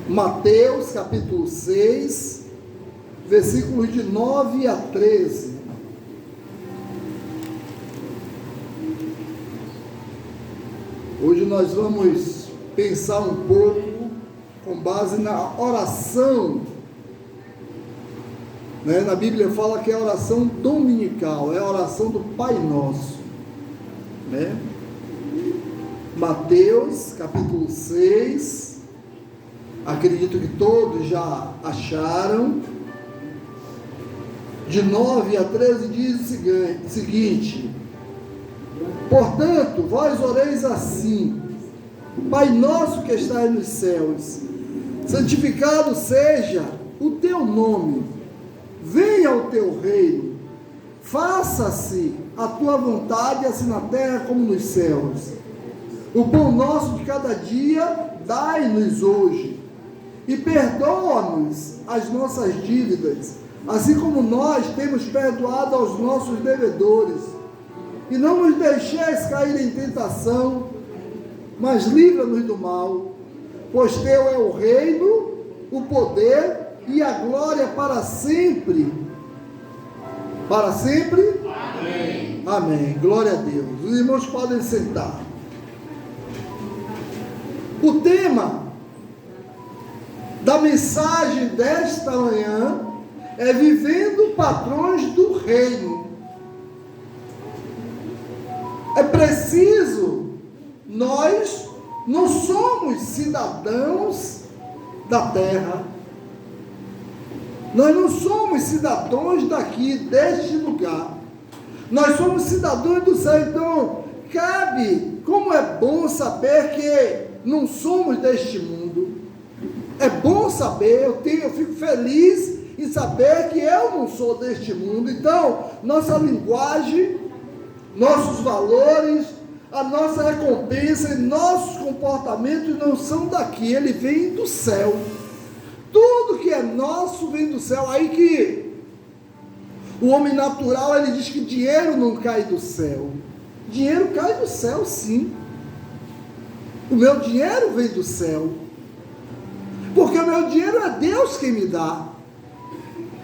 Mateus capítulo 6, versículos de 9 a 13. Hoje nós vamos pensar um pouco com base na oração, né? Na Bíblia fala que é a oração dominical, é a oração do Pai Nosso, né? Mateus capítulo 6, acredito que todos já acharam, de 9 a 13 diz o seguinte: portanto, vós oreis assim: Pai nosso que estás nos céus, santificado seja o teu nome, venha o teu reino, faça-se a tua vontade, assim na terra como nos céus. O pão nosso de cada dia dai-nos hoje, e perdoa-nos as nossas dívidas, assim como nós temos perdoado aos nossos devedores. E não nos deixeis cair em tentação, mas livra-nos do mal, pois teu é o reino, o poder e a glória para sempre. Para sempre? Amém. Amém. Glória a Deus. Os irmãos podem sentar. O tema da mensagem desta manhã é vivendo padrões do reino. É preciso, nós não somos cidadãos da terra, nós não somos cidadãos daqui, deste lugar, nós somos cidadãos do céu. Então, cabe, como é bom saber que não somos deste mundo, é bom saber, eu fico feliz em saber que eu não sou deste mundo. Então, nossa linguagem, nossos valores, a nossa recompensa e nossos comportamentos não são daqui, ele vem do céu. Tudo que é nosso vem do céu. Aí que o homem natural, ele diz que dinheiro não cai do céu. Dinheiro cai do céu, sim. O meu dinheiro vem do céu, porque o meu dinheiro é Deus quem me dá.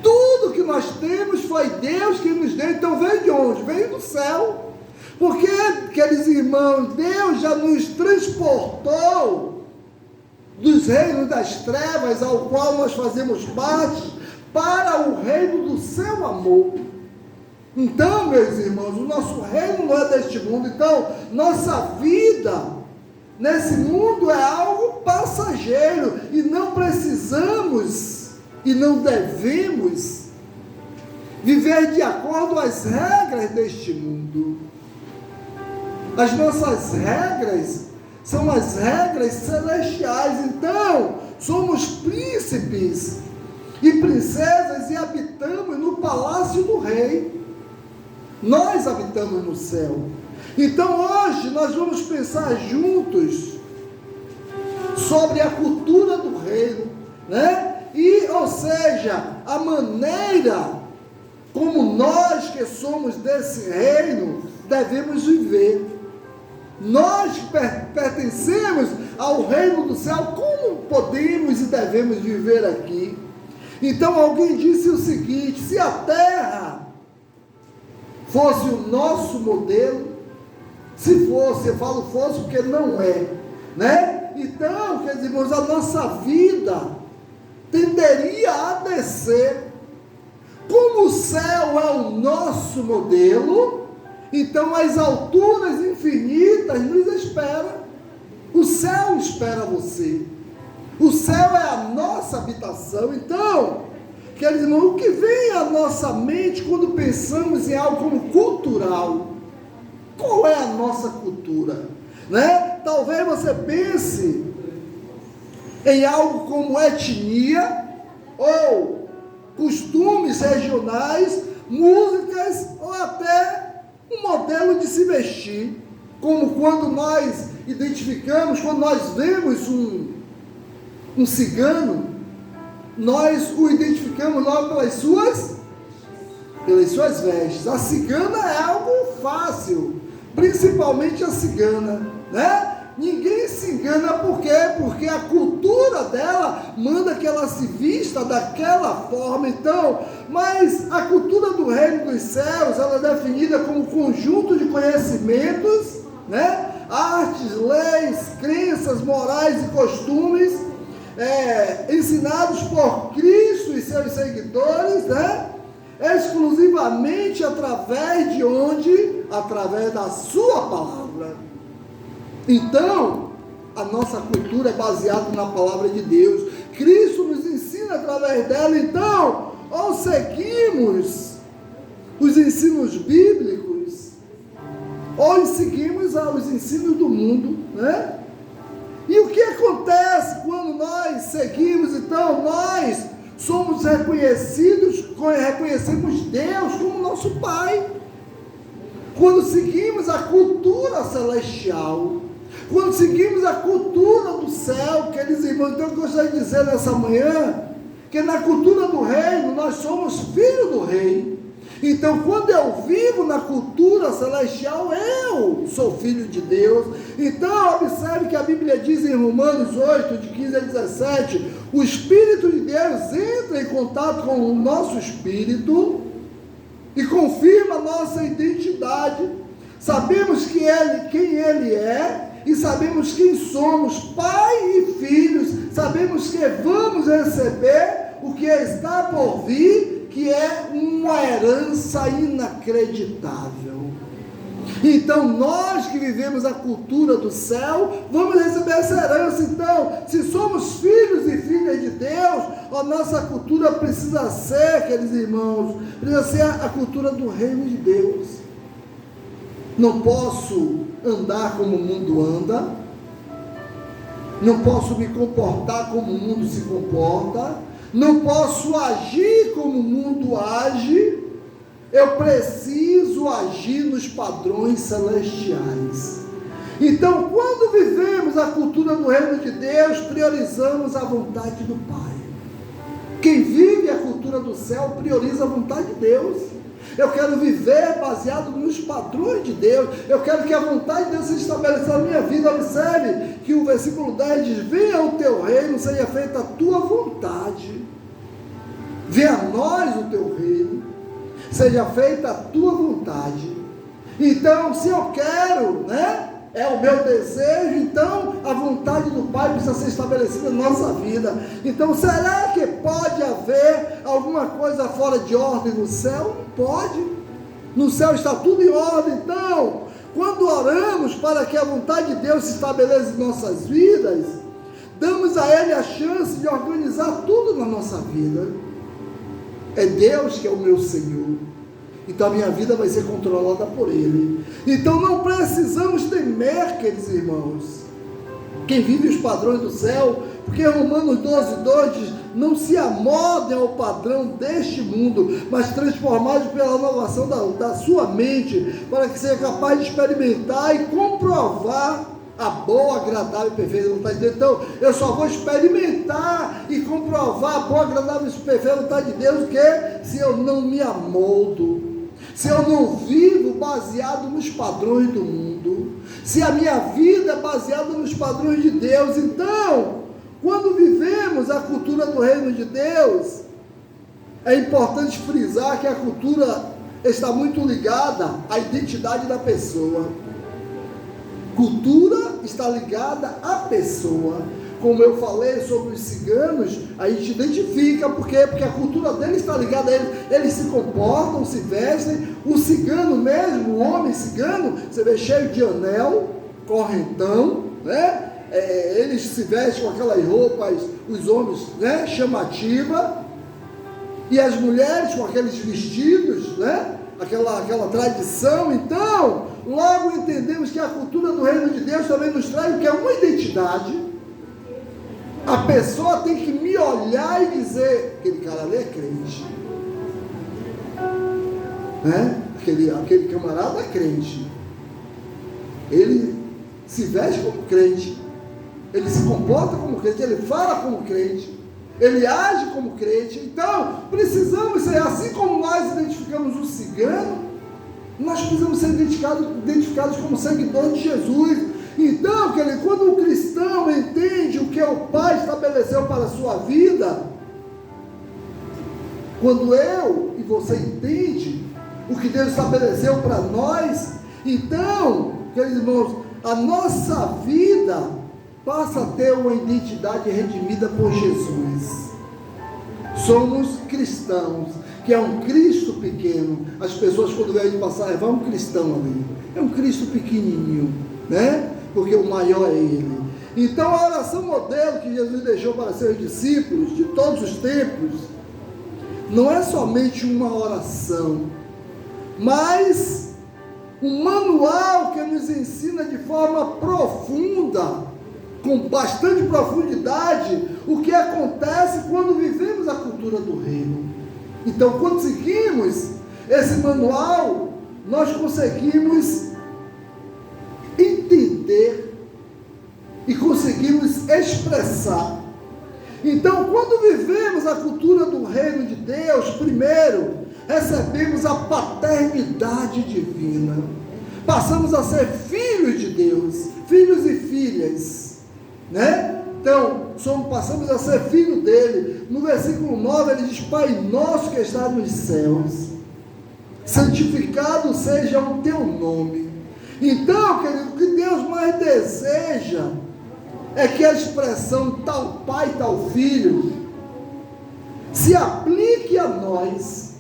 Tudo que nós temos foi Deus quem nos deu. Então veio de onde? Veio do céu. Porque, queridos irmãos, Deus já nos transportou dos reinos das trevas, ao qual nós fazemos parte, para o reino do seu amor. Então, meus irmãos, o nosso reino não é deste mundo. Então, nossa vida nesse mundo é algo passageiro, e não precisamos e não devemos viver de acordo às regras deste mundo. As nossas regras são as regras celestiais. Então, somos príncipes e princesas e habitamos no palácio do rei. Nós habitamos no céu. Então hoje nós vamos pensar juntos sobre a cultura do reino, né? E, ou seja, a maneira como nós que somos desse reino devemos viver. Nós que pertencemos ao reino do céu, como podemos e devemos viver aqui? Então alguém disse o seguinte: se a terra fosse o nosso modelo, se fosse, eu falo fosse porque não é, né? Então, quer dizer, irmãos, a nossa vida tenderia a descer. Como o céu é o nosso modelo, então as alturas infinitas nos esperam. O céu espera você. O céu é a nossa habitação. Então, quer dizer, irmãos, o que vem à nossa mente quando pensamos em algo como cultural? Qual é a nossa cultura, né? Talvez você pense em algo como etnia, ou costumes regionais, músicas, ou até um modelo de se vestir, como quando nós identificamos, quando nós vemos um cigano, nós o identificamos logo pelas suas vestes. A cigana é algo fácil, principalmente a cigana, né? Ninguém se engana, por quê? Porque a cultura dela manda que ela se vista daquela forma. Então, mas a cultura do reino dos céus, ela é definida como conjunto de conhecimentos, né? Artes, leis, crenças, morais e costumes, ensinados por Cristo e seus seguidores, né? Exclusivamente através de onde? Através da sua palavra. Então, a nossa cultura é baseada na palavra de Deus. Cristo nos ensina através dela. Então, ou seguimos os ensinos bíblicos, ou seguimos os ensinos do mundo, né? E o que acontece quando nós seguimos? Então, nós somos reconhecemos Deus como nosso Pai. Quando seguimos a cultura celestial, quando seguimos a cultura do céu, queridos irmãos, então eu gostaria de dizer nessa manhã, que na cultura do reino, nós somos filhos do rei. Então, quando eu vivo na cultura celestial, eu sou filho de Deus. Então, observe que a Bíblia diz em Romanos 8, de 15 a 17, o Espírito de Deus entra em contato com o nosso espírito e confirma a nossa identidade. Sabemos quem Ele é e sabemos quem somos, pai e filhos. Sabemos que vamos receber o que está por vir, que é uma herança inacreditável. Então, nós que vivemos a cultura do céu, vamos receber essa herança. Então, se somos filhos e filhas de Deus, a nossa cultura precisa ser, queridos irmãos, precisa ser a cultura do reino de Deus. Não posso andar como o mundo anda, não posso me comportar como o mundo se comporta, não posso agir como o mundo age. Eu preciso agir nos padrões celestiais. Então, quando vivemos a cultura do reino de Deus, priorizamos a vontade do Pai. Quem vive a cultura do céu prioriza a vontade de Deus. Eu quero viver baseado nos padrões de Deus. Eu quero que a vontade de Deus seja estabelecida na minha vida. Observe que o versículo 10 diz: venha o teu reino, seja feita a tua vontade. Venha a nós o teu reino, seja feita a tua vontade. Então, se eu quero, né? É o meu desejo, então a vontade do Pai precisa ser estabelecida na nossa vida. Então, será que pode haver alguma coisa fora de ordem no céu? Não pode. No céu está tudo em ordem. Então, quando oramos para que a vontade de Deus se estabeleça em nossas vidas, damos a Ele a chance de organizar tudo na nossa vida. É Deus que é o meu Senhor. Então a minha vida vai ser controlada por Ele. Então não precisamos temer, queridos irmãos, quem vive os padrões do céu, porque Romanos 12:2 diz: não se amoldem ao padrão deste mundo, mas transformados pela renovação da sua mente, para que seja capaz de experimentar e comprovar a boa, agradável e perfeita vontade de Deus. Então, eu só vou experimentar e comprovar a boa, agradável e perfeita vontade de Deus, que se eu não me amoldo, se eu não vivo baseado nos padrões do mundo, se a minha vida é baseada nos padrões de Deus. Então, quando vivemos a cultura do reino de Deus, é importante frisar que a cultura está muito ligada à identidade da pessoa. Cultura está ligada à pessoa. Como eu falei sobre os ciganos, a gente identifica, por quê? Porque a cultura deles está ligada a eles. Eles se comportam, se vestem. O cigano mesmo, o homem cigano, você vê cheio de anel, correntão, né? Eles se vestem com aquelas roupas, os homens, né? Chamativa. E as mulheres com aqueles vestidos, né? Aquela tradição. Então, logo entendemos que a cultura do reino de Deus também nos traz o que é uma identidade. A pessoa tem que me olhar e dizer: aquele cara ali é crente, né? Aquele camarada é crente, ele se veste como crente, ele se comporta como crente, ele fala como crente, ele age como crente. Então, precisamos ser, assim como nós identificamos o cigano, nós precisamos ser identificados como seguidores de Jesus. Então, quando o cristão entende o que o Pai estabeleceu para a sua vida, quando eu e você entende o que Deus estabeleceu para nós, então, queridos irmãos, a nossa vida passa a ter uma identidade redimida por Jesus. Somos cristãos, que é um Cristo pequeno. As pessoas quando veem passar, vai um cristão ali, é um Cristo pequenininho, né? Porque o maior é Ele. Então a oração modelo que Jesus deixou para seus discípulos de todos os tempos, não é somente uma oração, mas um manual que nos ensina de forma profunda, com bastante profundidade, o que acontece quando vivemos a cultura do reino. Então, quando seguimos esse manual, nós conseguimos entender e conseguimos expressar. Então, quando vivemos a cultura do reino de Deus, primeiro, recebemos a paternidade divina. Passamos a ser filhos de Deus, filhos e filhas, né? Então, passamos a ser filho dele. No versículo 9 ele diz: Pai nosso que está nos céus, santificado seja o teu nome. Então, querido, o que Deus mais deseja é que a expressão tal pai, tal filho se aplique a nós.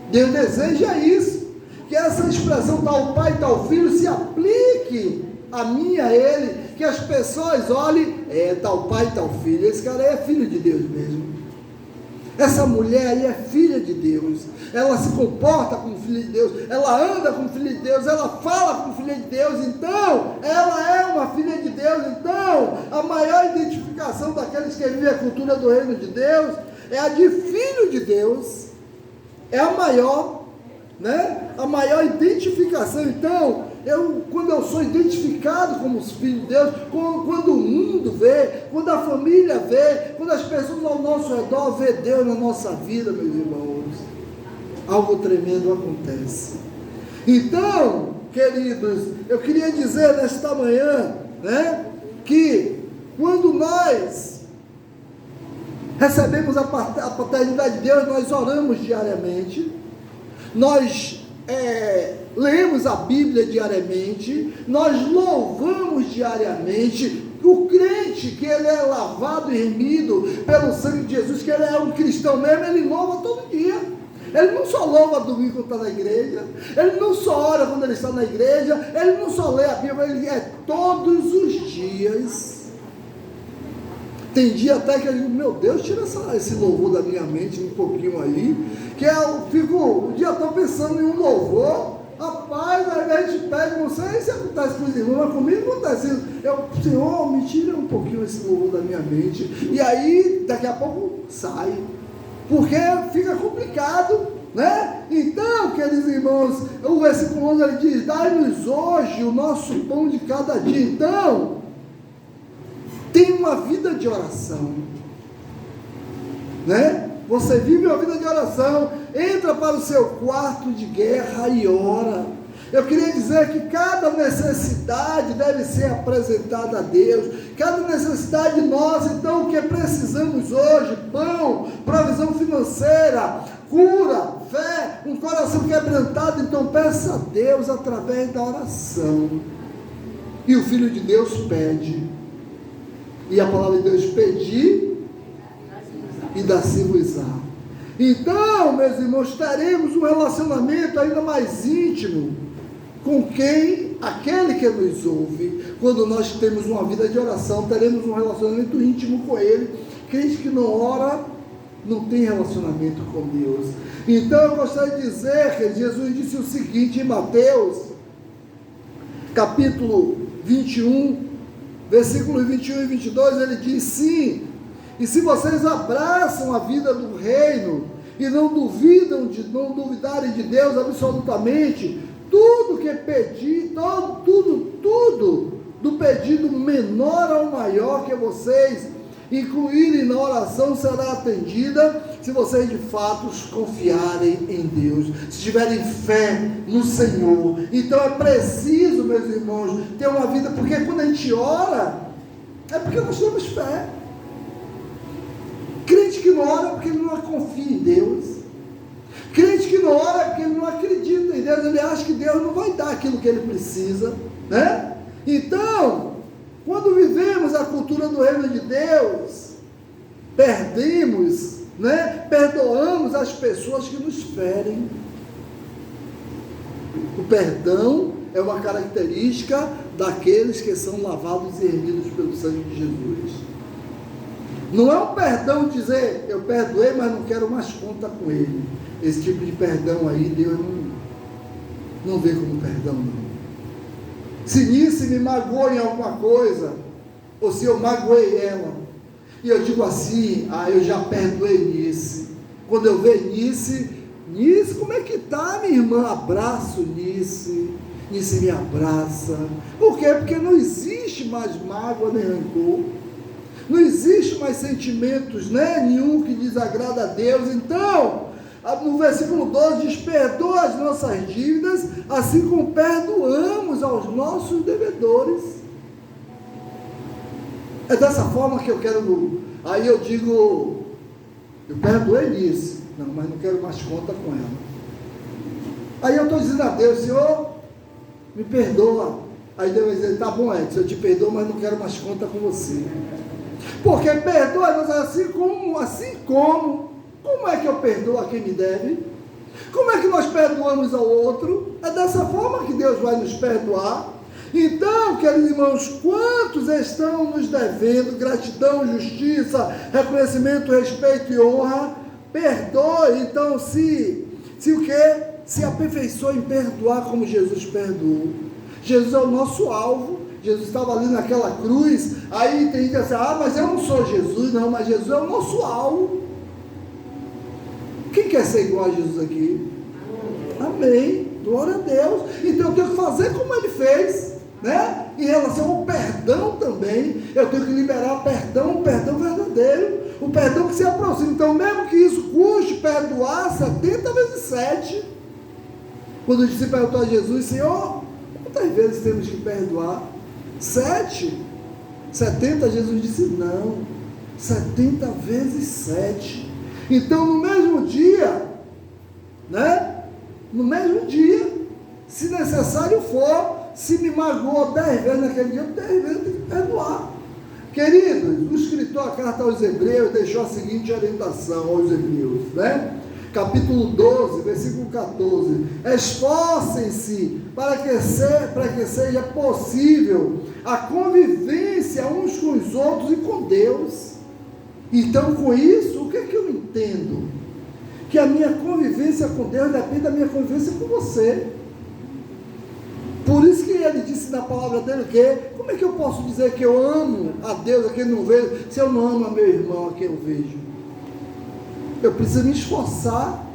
Deus deseja isso, que essa expressão tal pai, tal filho se aplique a mim, a ele, que as pessoas olhem, tal pai, tal filho, esse cara aí é filho de Deus mesmo, essa mulher aí é filha de Deus, ela se comporta como filha de Deus, ela anda como filha de Deus, ela fala como filha de Deus, então, ela é uma filha de Deus. Então, a maior identificação daqueles que vivem a cultura do reino de Deus, é a de filho de Deus, é a maior, né? A maior identificação. Então, quando eu sou identificado como filho de Deus, quando o mundo vê, quando a família vê, quando as pessoas ao nosso redor vê Deus na nossa vida, meus irmãos, algo tremendo acontece. Então, queridos, eu queria dizer nesta manhã, né, que quando nós recebemos a paternidade de Deus, nós oramos diariamente, nós lemos a Bíblia diariamente, nós louvamos diariamente. O crente, que ele é lavado e remido pelo sangue de Jesus, que ele é um cristão mesmo, ele louva todo dia. Ele não só louva domingo quando está na igreja, ele não só ora quando ele está na igreja, ele não só lê a Bíblia, ele é todos os dias. Tem dia até que eu digo: meu Deus, tira esse louvor da minha mente um pouquinho aí, que eu fico o dia todo pensando em um louvor. Rapaz, às vezes a gente pede, não sei se acontece com os irmãos, mas comigo acontece isso. Senhor, me tira um pouquinho esse louvor da minha mente, e aí daqui a pouco sai, porque fica complicado, né? Então, queridos irmãos, o versículo 11 ele diz: dai-nos hoje o nosso pão de cada dia. Então, tem uma vida de oração, né? Você vive uma vida de oração, entra para o seu quarto de guerra e ora. Eu queria dizer que cada necessidade deve ser apresentada a Deus, cada necessidade nossa. Então, o que precisamos hoje? Pão, provisão financeira, cura, fé, um coração quebrantado. Então, peça a Deus através da oração. E o Filho de Deus pede, e a palavra de Deus: pedir e dar-se-vos-á. Então, meus irmãos, teremos um relacionamento ainda mais íntimo com aquele que nos ouve. Quando nós temos uma vida de oração, teremos um relacionamento íntimo com ele. Crente que não ora, não tem relacionamento com Deus. Então, eu gostaria de dizer que Jesus disse o seguinte em Mateus, capítulo 21, versículos 21 e 22, ele diz: sim, e se vocês abraçam a vida do reino e não duvidarem de Deus absolutamente, tudo que pedir, tudo do pedido menor ao maior que vocês incluírem na oração será atendida, se vocês de fato confiarem em Deus, se tiverem fé no Senhor. Então é preciso, meus irmãos, ter uma vida, porque quando a gente ora, é porque nós temos fé. Crente que não ora porque ele não confia em Deus. Crente que não ora porque ele não acredita em Deus, ele acha que Deus não vai dar aquilo que ele precisa, né? Então, quando vivemos a cultura do reino de Deus, perdemos, né? Perdoamos as pessoas que nos ferem. O perdão é uma característica daqueles que são lavados e remidos pelo sangue de Jesus. Não é um perdão dizer, eu perdoei, mas não quero mais conta com ele. Esse tipo de perdão aí, Deus não vê como perdão, não. Se Nice me magoou em alguma coisa, ou se eu magoei ela, e eu digo assim, eu já perdoei Nice. Quando eu ver Nice, como é que tá, minha irmã? Abraço Nice me abraça. Por quê? Porque não existe mais mágoa nem rancor. Não existe mais sentimentos, né? Nenhum que desagrada a Deus. Então, no versículo 12 diz, perdoa as nossas dívidas, assim como perdoamos aos nossos devedores. É dessa forma que eu quero, aí eu digo, eu perdoei nisso, não, mas não quero mais conta com ela. Aí eu estou dizendo a Deus, Senhor, me perdoa. Aí Deus vai dizer, tá bom, Edson, eu te perdoo, mas não quero mais conta com você. Porque perdoa-nos assim como é que eu perdoo a quem me deve? Como é que nós perdoamos ao outro? É dessa forma que Deus vai nos perdoar. Então, queridos irmãos, quantos estão nos devendo gratidão, justiça, reconhecimento, respeito e honra? Perdoe. Então, se o quê? Se aperfeiçoe em perdoar como Jesus perdoou. Jesus é o nosso alvo. Jesus estava ali naquela cruz. Aí tem gente assim, mas eu não sou Jesus. Não, mas Jesus é o nosso alvo. Quem quer ser igual a Jesus aqui? Amém. Glória a Deus. Então eu tenho que fazer como ele fez, né? Em relação ao perdão também, eu tenho que liberar perdão, o perdão verdadeiro, o perdão que se aproxima. Então, mesmo que isso custe perdoar 70 vezes 7, quando se perguntou a Jesus, Senhor, quantas vezes temos que perdoar? 7? 70? Jesus disse, não, 70 vezes 7. Então, no mesmo dia, né? No mesmo dia, se necessário for, se me magoou 10 vezes naquele dia, 10 vezes eu tenho que perdoar. Queridos, o escritor da carta aos Hebreus deixou a seguinte orientação aos Hebreus, né? Capítulo 12, versículo 14: esforcem-se para que seja possível a convivência uns com os outros e com Deus. Então, com isso, o que é que eu entendo? Que a minha convivência com Deus depende da minha convivência com você. Por isso que ele disse na palavra dele que, como é que eu posso dizer que eu amo a Deus a quem não vejo, se eu não amo a meu irmão a quem eu vejo? Eu preciso me esforçar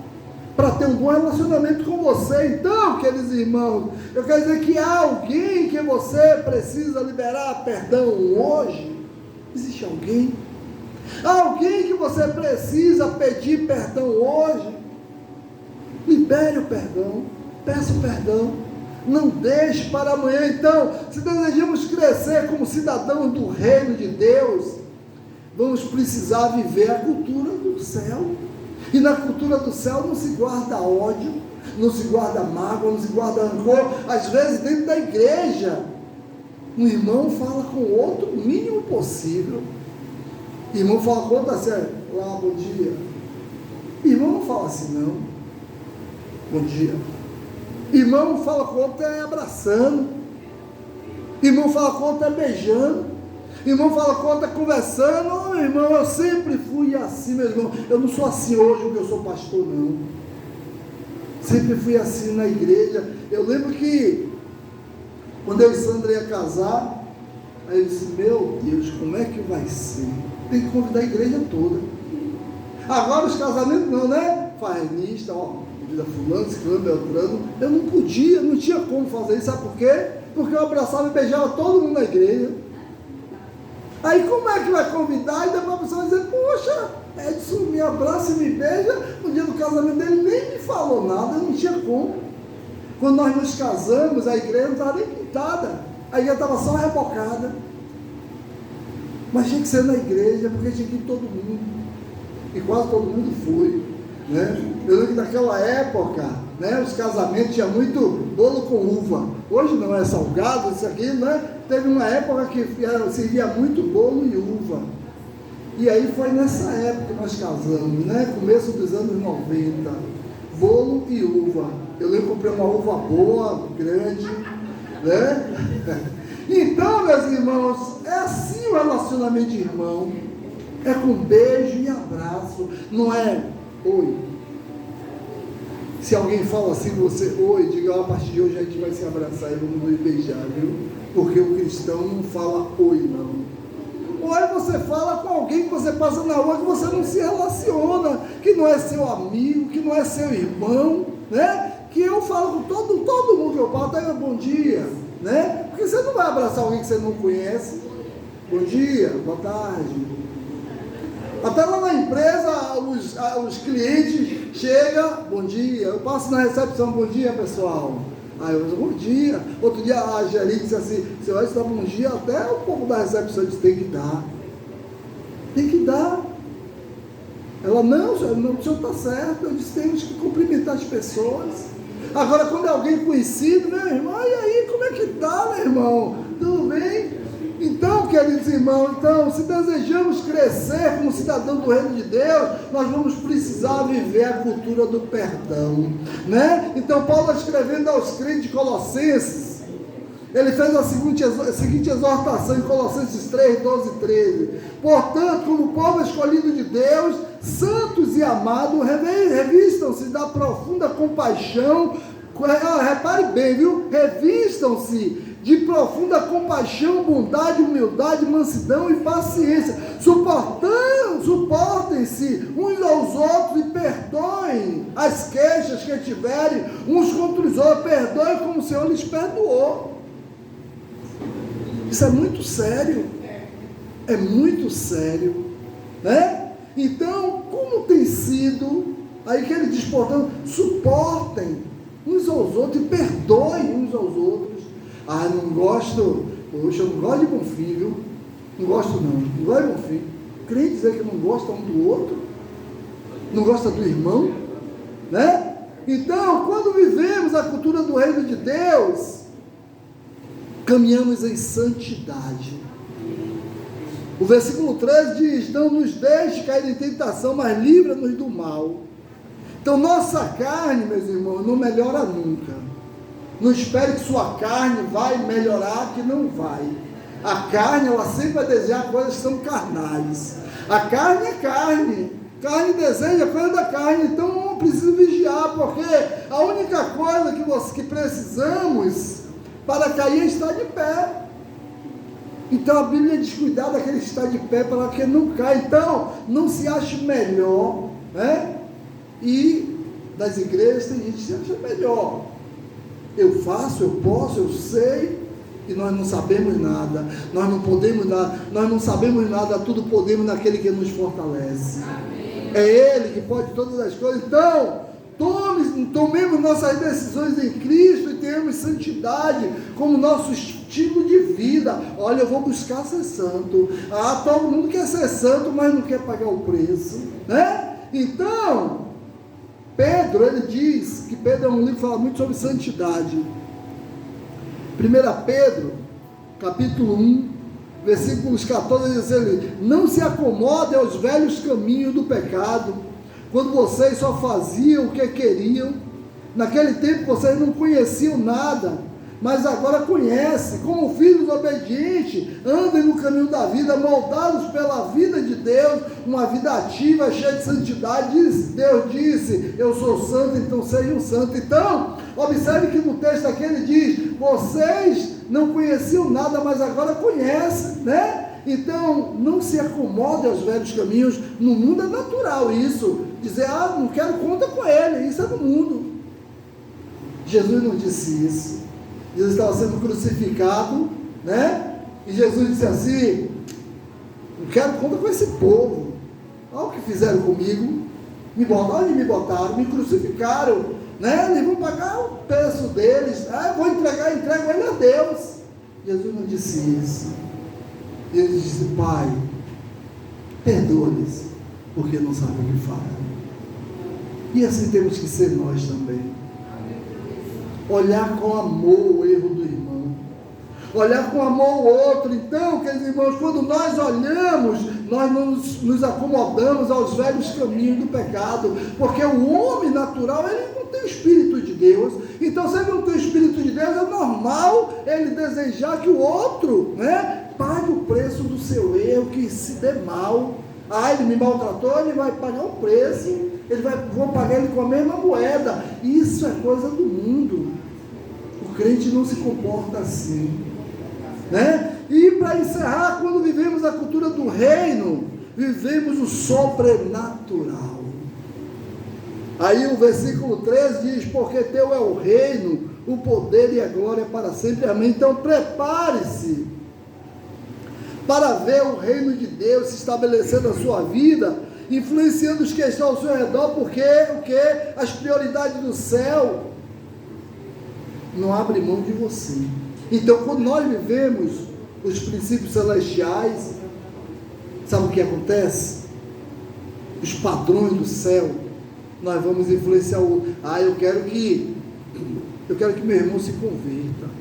para ter um bom relacionamento com você. Então, queridos irmãos, eu quero dizer que há alguém que você precisa liberar perdão hoje. Existe alguém? Há alguém que você precisa pedir perdão hoje? Libere o perdão, peça o perdão, não deixe para amanhã. Então, se desejamos crescer como cidadãos do reino de Deus, vamos precisar viver a cultura do céu. E na cultura do céu não se guarda ódio, não se guarda mágoa, não se guarda rancor. Às vezes dentro da igreja, um irmão fala com o outro o mínimo possível. Irmão fala com o outro assim, lá, bom dia. Irmão não fala assim, não. Bom dia. Irmão não fala com o outro abraçando. Irmão fala com o outro beijando. Irmão fala com o outro conversando. Oh, meu irmão, eu sempre fui assim, meu irmão. Eu não sou assim hoje porque eu sou pastor, não. Sempre fui assim na igreja. Eu lembro que quando eu e Sandra ia casar, aí eu disse, meu Deus, como é que vai ser? Tem que convidar a igreja toda. Agora os casamentos não, né? Faz lista, convida fulano, ciclano, beltrano. Eu não podia, não tinha como fazer isso, sabe por quê? Porque eu abraçava e beijava todo mundo na igreja. Aí como é que vai convidar? E depois a pessoa vai dizer, poxa, Edson me abraça e me beija. No dia do casamento dele nem me falou nada, não tinha como. Quando nós nos casamos, a igreja não estava nem pintada, a igreja estava só rebocada. Mas tinha que ser na igreja, porque tinha que ir todo mundo. e quase todo mundo foi, né? Eu lembro que naquela época, né, os casamentos tinham muito bolo com uva. Hoje não é salgado, isso aqui, né? Teve uma época que servia muito bolo e uva. E aí foi nessa época que nós casamos, né? Começo dos anos 90. Bolo e uva. Eu lembro que comprei uma uva boa, grande, né? Então, meus irmãos, é assim o relacionamento de irmão. É com beijo e abraço. Não é oi. Se alguém fala assim, você, oi, diga, a partir de hoje a gente vai se abraçar e vamos nos beijar, viu? Porque o cristão não fala oi, não. Oi você fala com alguém que você passa na rua, que você não se relaciona, que não é seu amigo, que não é seu irmão, né? Que eu falo com todo mundo que eu falo, até bom dia, né? Porque você não vai abraçar alguém que você não conhece. Bom dia, boa tarde. Até lá na empresa, os clientes chegam, bom dia, eu passo na recepção, bom dia pessoal. Aí eu digo, bom dia. Outro dia a gerente disse assim, você vai dar bom dia, até o povo da recepção disse, tem que dar. Tem que dar. Ela, não, o senhor está certo, eu disse, temos que cumprimentar as pessoas. Agora, quando é alguém conhecido, meu irmão, e aí, como é que tá, meu irmão? Tudo bem? Então, queridos irmãos, se desejamos crescer como cidadão do reino de Deus, nós vamos precisar viver a cultura do perdão, né? Então, Paulo escrevendo aos crentes de Colossenses, ele fez a seguinte exortação em Colossenses 3, 12 e 13. Portanto, como povo escolhido de Deus, santos e amados, revistam-se da profunda compaixão, repare bem, viu? Revistam-se de profunda compaixão, bondade, humildade, mansidão e paciência. Suportem-se uns aos outros e perdoem as queixas que tiverem uns contra os outros. Perdoem como o Senhor lhes perdoou. Isso é muito sério. É muito sério, né? Então, como tem sido, aí que ele diz, portanto, suportem uns aos outros e perdoem uns aos outros. Ah, não gosto, poxa, eu não gosto de Bonfim, viu? Não gosto não gosto de Bonfim. Crente dizer que não gosta um do outro, não gosta do irmão, né? Então, quando vivemos a cultura do reino de Deus, caminhamos em santidade. O versículo 13 diz, não nos deixe cair em tentação, mas livra-nos do mal. Então, nossa carne, meus irmãos, não melhora nunca. Não espere que sua carne vai melhorar, que não vai. A carne, ela sempre vai desejar coisas que são carnais. A carne é carne. Carne deseja coisa da carne. Então não precisa vigiar, porque a única coisa que precisamos para cair é estar de pé. Então a Bíblia diz, cuidado daquele que está de pé para que não caia. Então não se ache melhor, né? E das igrejas tem gente que se acha melhor. Eu faço, eu posso, eu sei, e nós não sabemos nada, nós não podemos nada, nós não sabemos nada, tudo podemos naquele que nos fortalece. Amém. É Ele que pode todas as coisas. Então, tomemos nossas decisões em Cristo e tenhamos santidade como nosso estilo de vida. Olha, eu vou buscar ser santo. Ah, todo mundo quer ser santo, mas não quer pagar o preço, né? Então, Pedro, ele diz que Pedro é um livro que fala muito sobre santidade. 1 Pedro, capítulo 1, versículos 14, diz ele, não se acomodem aos velhos caminhos do pecado, quando vocês só faziam o que queriam. Naquele tempo vocês não conheciam nada, mas agora conhecem. Como filhos obedientes, andem no caminho da vida, moldados pela vida de Deus, uma vida ativa, cheia de santidade. Deus disse, eu sou santo, então sejam santos. Então, observe que no texto aqui ele diz, vocês não conheciam nada, mas agora conhecem, né? Então, não se acomode aos velhos caminhos. No mundo é natural isso, dizer, não quero conta com ele, isso é do mundo. Jesus não disse isso. Jesus estava sendo crucificado, né? E Jesus disse assim, não quero conta com esse povo. Olha o que fizeram comigo, onde me botaram, me crucificaram, né? Eles vão pagar o preço deles, vou entrego ele a Deus. Jesus não disse isso. Ele disse, Pai, perdoa-lhes, porque não sabem o que fazem. E assim temos que ser nós também. Olhar com amor o erro do irmão. Olhar com amor o outro. Então, queridos irmãos, quando nós olhamos, nós não nos acomodamos aos velhos caminhos do pecado, porque o homem natural, ele não tem o Espírito de Deus. Então, se ele não tem o Espírito de Deus, é normal ele desejar que o outro, né, pague o preço do seu erro, que se dê mal. Ele me maltratou, ele vai pagar o preço. Vou pagar ele com a mesma moeda. Isso é coisa do mundo. O crente não se comporta assim, né? E para encerrar, quando vivemos a cultura do reino, vivemos o sobrenatural. Aí o versículo 13 diz: porque teu é o reino, o poder e a glória para sempre, amém. Então prepare-se para ver o reino de Deus se estabelecer na sua vida, influenciando os que estão ao seu redor, porque as prioridades do céu não abrem mão de você. Então, quando nós vivemos os princípios celestiais, sabe o que acontece? Os padrões do céu, nós vamos influenciar o outro. Eu quero que meu irmão se converta,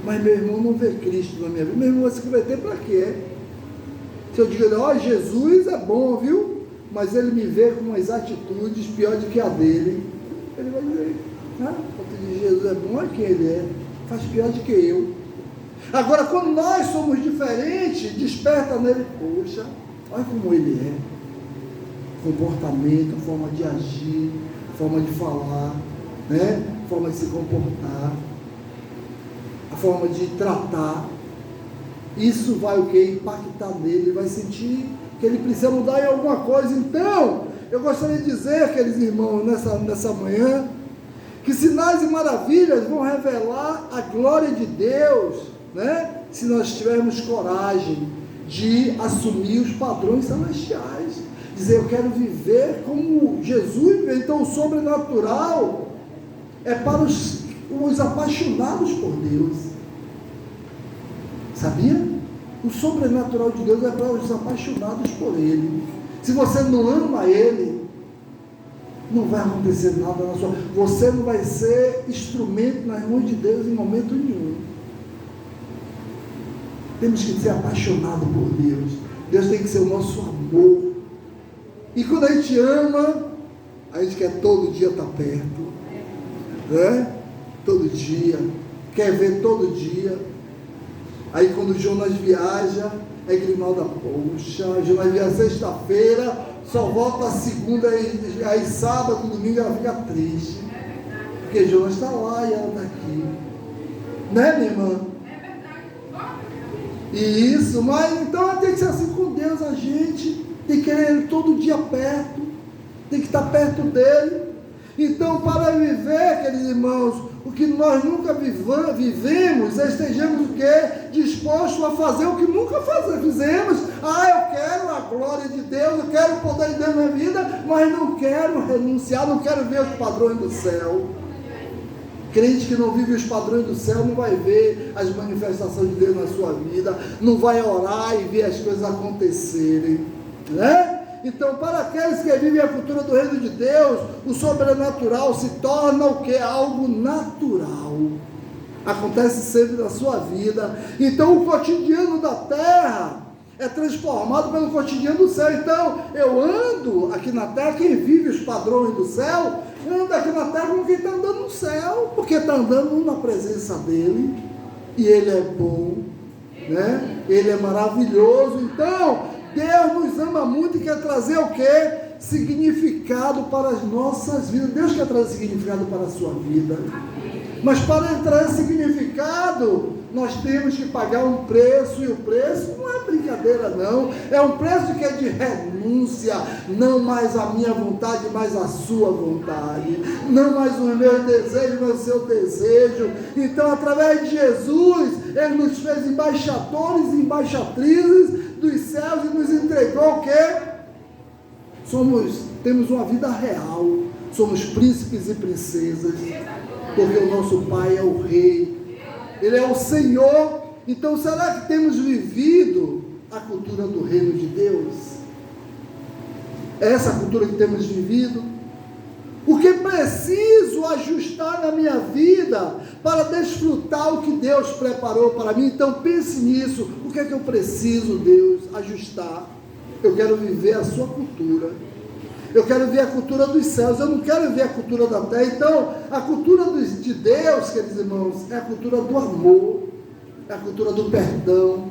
mas meu irmão não vê Cristo na minha vida. Meu irmão vai se converter para quê? Se eu digo, Jesus é bom, viu? Mas ele me vê com umas atitudes pior do que a dele, ele vai dizer, Jesus é bom, é quem ele é, faz pior do que eu. Agora, quando nós somos diferentes, desperta nele, poxa, olha como ele é, comportamento, forma de agir, forma de falar, né? Forma de se comportar, a forma de tratar. Isso vai o que? Impactar nele, ele vai sentir que ele precisa mudar em alguma coisa. Então, eu gostaria de dizer, queridos irmãos, nessa manhã, que sinais e maravilhas vão revelar a glória de Deus, né? Se nós tivermos coragem de assumir os padrões celestiais, dizer, eu quero viver como Jesus viveu. Então, o sobrenatural é para os apaixonados por Deus. Sabia? O sobrenatural de Deus é para os apaixonados por Ele. Se você não ama Ele, não vai acontecer nada na sua vida. Você não vai ser instrumento nas mãos de Deus em momento nenhum. Temos que ser apaixonados por Deus. Deus tem que ser o nosso amor. E quando a gente ama, a gente quer todo dia estar perto, né? Todo dia, quer ver todo dia. Aí quando Jonas viaja, Grimalda, poxa, Jonas viaja sexta-feira, só volta a segunda, aí sábado, domingo ela fica triste, porque Jonas está lá e ela está aqui, né, minha irmã? E isso, mas então tem que ser assim com Deus. A gente tem que querer Ele todo dia perto, tem que estar perto dEle. Então, para viver, queridos irmãos, o que nós nunca vivemos, estejamos o quê? Dispostos a fazer o que nunca fizemos. Eu quero a glória de Deus, eu quero o poder de Deus na minha vida, mas não quero renunciar, não quero ver os padrões do céu. Crente que não vive os padrões do céu não vai ver as manifestações de Deus na sua vida, não vai orar e ver as coisas acontecerem, né? Então, para aqueles que vivem a cultura do reino de Deus, o sobrenatural se torna o que? Algo natural. Acontece sempre na sua vida. Então, o cotidiano da terra é transformado pelo cotidiano do céu. Então, eu ando aqui na terra, quem vive os padrões do céu, anda aqui na terra como quem está andando no céu, porque está andando na presença dele, e ele é bom, né? Ele é maravilhoso. Então, Deus nos ama muito e quer trazer o quê? Significado para as nossas vidas. Deus quer trazer significado para a sua vida. Mas para ele trazer significado, nós temos que pagar um preço, e o preço não é brincadeira não, é um preço que é de renúncia, não mais a minha vontade, mas a sua vontade, não mais o meu desejo, mas o seu desejo. Então, através de Jesus, ele nos fez embaixadores e embaixatrizes dos céus e nos entregou o quê? Temos uma vida real, somos príncipes e princesas, porque o nosso Pai é o Rei, Ele é o Senhor. Então, será que temos vivido a cultura do reino de Deus? É essa a cultura que temos vivido? O que preciso ajustar na minha vida para desfrutar o que Deus preparou para mim? Então pense nisso. O que é que eu preciso, Deus, ajustar? Eu quero viver a sua cultura. Eu quero ver a cultura dos céus. Eu não quero ver a cultura da terra. Então, a cultura de Deus, queridos irmãos, é a cultura do amor, é a cultura do perdão,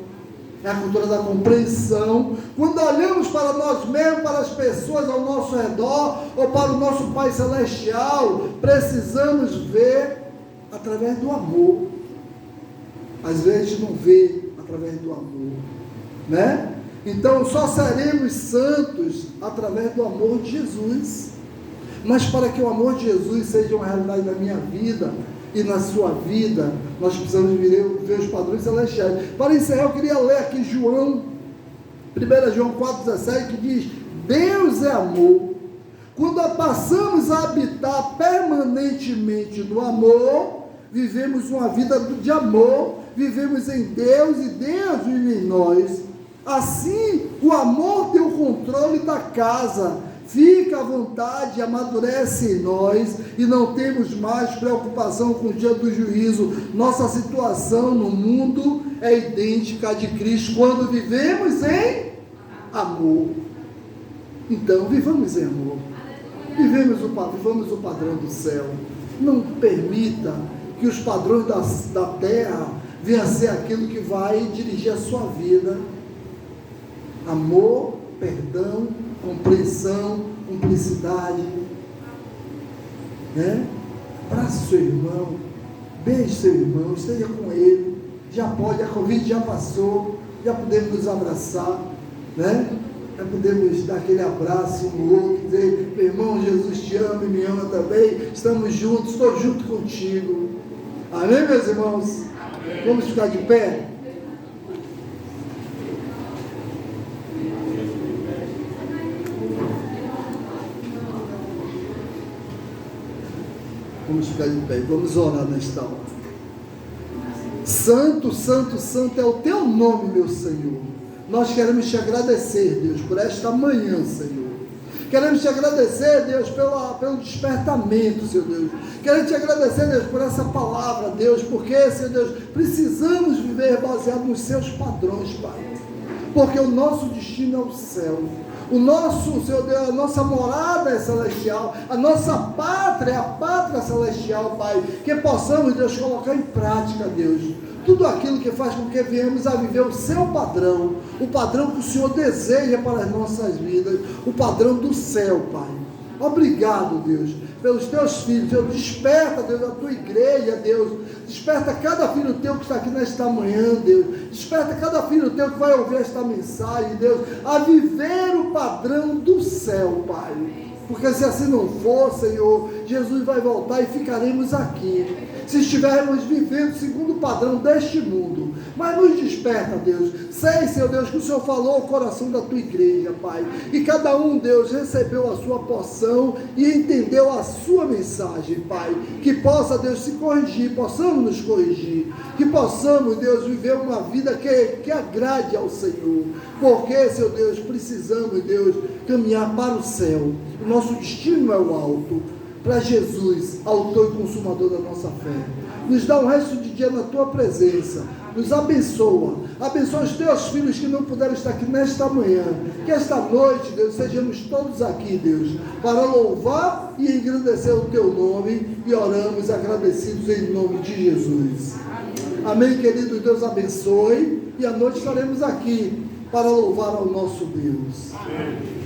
é a cultura da compreensão. Quando olhamos para nós mesmos, para as pessoas ao nosso redor, ou para o nosso Pai Celestial, precisamos ver através do amor. Às vezes não vê através do amor, né? Então só seremos santos através do amor de Jesus. Mas para que o amor de Jesus seja uma realidade na minha vida e na sua vida, nós precisamos ver os padrões celestiais. Para encerrar, eu queria ler aqui João, 1 João 4,17, que diz: Deus é amor. Quando passamos a habitar permanentemente no amor, vivemos uma vida de amor, vivemos em Deus e Deus vive em nós. Assim, o amor tem o controle da casa, fica à vontade, amadurece em nós e não temos mais preocupação com o dia do juízo. Nossa situação no mundo é idêntica à de Cristo quando vivemos em amor. Então, vivamos em amor. Vivamos o padrão do céu. Não permita que os padrões da terra venham a ser aquilo que vai dirigir a sua vida. Amor, perdão, compreensão, cumplicidade, né? Abrace seu irmão, beije seu irmão, esteja com ele, já pode, a Covid já passou, já podemos nos abraçar, né? Já podemos dar aquele abraço um no outro, dizer: meu irmão, Jesus te ama e me ama também, estamos juntos, estou junto contigo. Amém, meus irmãos? Amém. Vamos ficar de pé? Vamos ficar de pé, vamos orar nesta hora. Santo, santo, santo é o teu nome, meu Senhor. Nós queremos te agradecer, Deus, por esta manhã, Senhor. Queremos te agradecer, Deus, pelo despertamento, Senhor Deus. Queremos te agradecer, Deus, por essa palavra, Deus, porque, Senhor Deus, precisamos viver baseado nos seus padrões, Pai. Porque o nosso destino é o céu. O nosso, Senhor Deus, a nossa morada é celestial, a nossa pátria é a pátria celestial, Pai, que possamos, Deus, colocar em prática, Deus, tudo aquilo que faz com que venhamos a viver o seu padrão, o padrão que o Senhor deseja para as nossas vidas, o padrão do céu, Pai. Obrigado, Deus, pelos teus filhos. Deus, desperta, Deus, a tua igreja, Deus. Desperta cada filho teu que está aqui nesta manhã, Deus. Desperta cada filho teu que vai ouvir esta mensagem, Deus, a viver o padrão do céu, Pai. Porque se assim não for, Senhor, Jesus vai voltar e ficaremos aqui, se estivermos vivendo segundo o padrão deste mundo. Mas nos desperta, Deus. Sei, Senhor Deus, que o Senhor falou ao coração da tua igreja, Pai. E cada um, Deus, recebeu a sua porção e entendeu a sua mensagem, Pai. Que possa, Deus, se corrigir, possamos nos corrigir. Que possamos, Deus, viver uma vida que agrade ao Senhor. Porque, Senhor Deus, precisamos, Deus, caminhar para o céu. O nosso destino é o alto. Para Jesus, autor e consumador da nossa fé. Nos dá um resto de dia na tua presença. Nos abençoa. Abençoa os teus filhos que não puderam estar aqui nesta manhã. Que esta noite, Deus, sejamos todos aqui, Deus, para louvar e engrandecer o teu nome. E oramos agradecidos em nome de Jesus. Amém, querido. Deus abençoe. E à noite estaremos aqui para louvar ao nosso Deus. Amém.